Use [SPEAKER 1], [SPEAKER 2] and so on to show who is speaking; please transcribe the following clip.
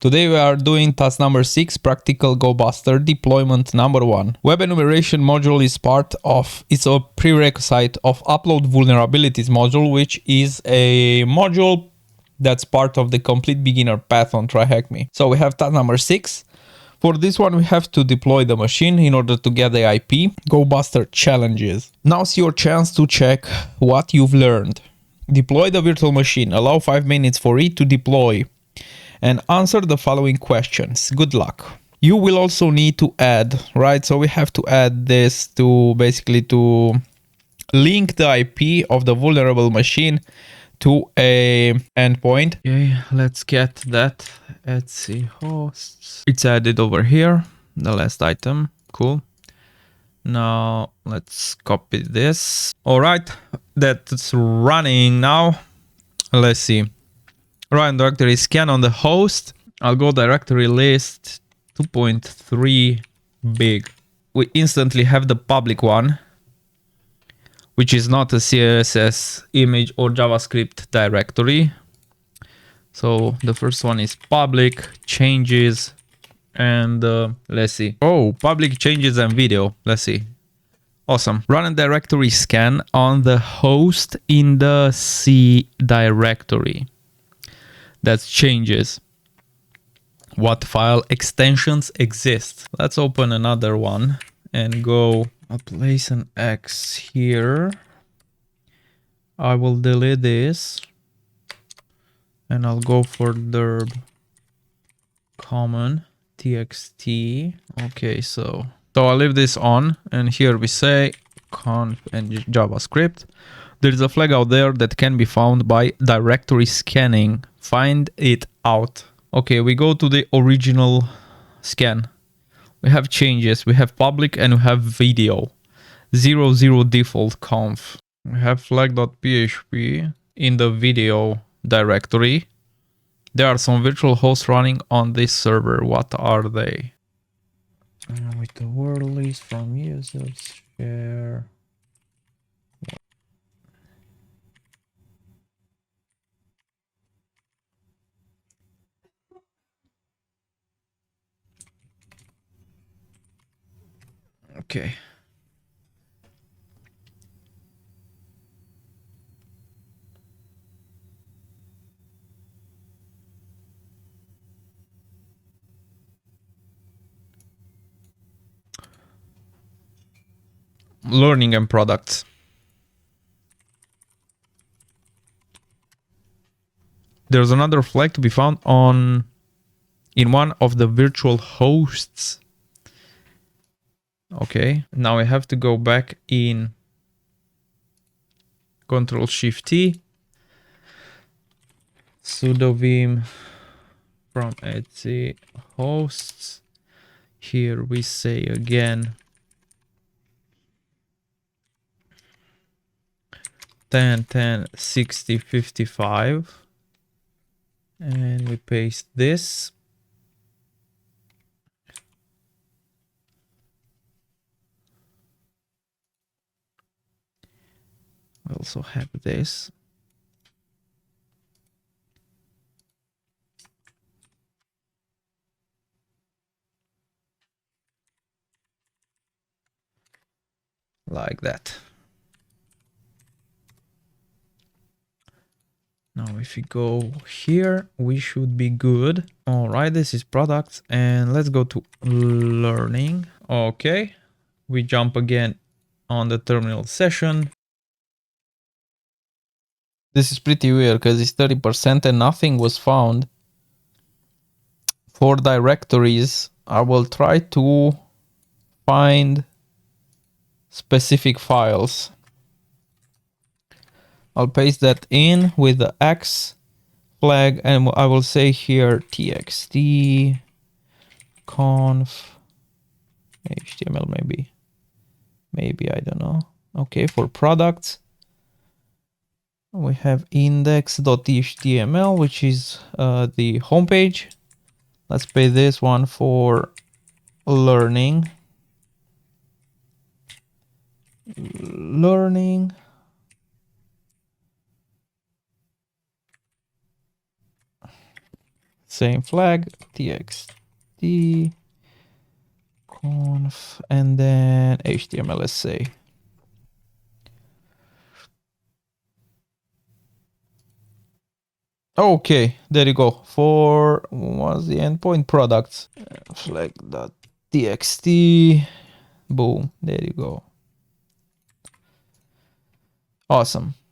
[SPEAKER 1] Today we are doing task number 6, practical Gobuster deployment number 1. Web enumeration module is it's a prerequisite of upload vulnerabilities module, which is a module that's part of the complete beginner path on TryHackMe. So we have task number 6. For this one, we have to deploy the machine in order to get the IP. Gobuster challenges. Now's your chance to check what you've learned. Deploy the virtual machine. Allow 5 minutes for it to deploy. And answer the following questions. Good luck. You will also need to add, right? So we have to add this to basically to link the IP of the vulnerable machine to a endpoint. Okay, let's get that. Let's see, hosts. It's added over here, the last item. Cool. Now let's copy this. All right, that's running now. Let's see. Run directory scan on the host. I'll go directory list 2.3 big. We instantly have the public one, which is not a CSS image or JavaScript directory. So the first one is public changes and let's see. Oh, public changes and video. Let's see. Awesome. Run a directory scan on the host in the C directory. That's changes. What file extensions exist? Let's open another one and go. I'll place an X here. I will delete this and I'll go for derb common txt. Okay, so I'll leave this on and here we say conf and JavaScript. There is a flag out there that can be found by directory scanning. Find it out. Okay, we go to the original scan. We have changes, we have public and we have video. 00 default conf. We have flag.php in the video directory. There are some virtual hosts running on this server. What are they? With the word list from users, share. Okay. Learning and products. There's another flag to be found in one of the virtual hosts. Okay, now I have to go back in Ctrl-Shift-T, sudo vim from etc hosts. Here we say again 10, 10, 60, 55. And we paste this. We also have this. Like that. Now if we go here, we should be good. All right, this is products and let's go to learning. Okay, we jump again on the terminal session. This is pretty weird because it's 30% and nothing was found. For directories, I will try to find specific files. I'll paste that in with the X flag and I will say here txt conf HTML maybe I don't know. Okay, for products we have index.html, which is the homepage. Let's paste this one for learning. same flag, txt conf, and then HTML essay. Okay, there you go. For what's the endpoint products flag.txt. Boom, there you go. Awesome.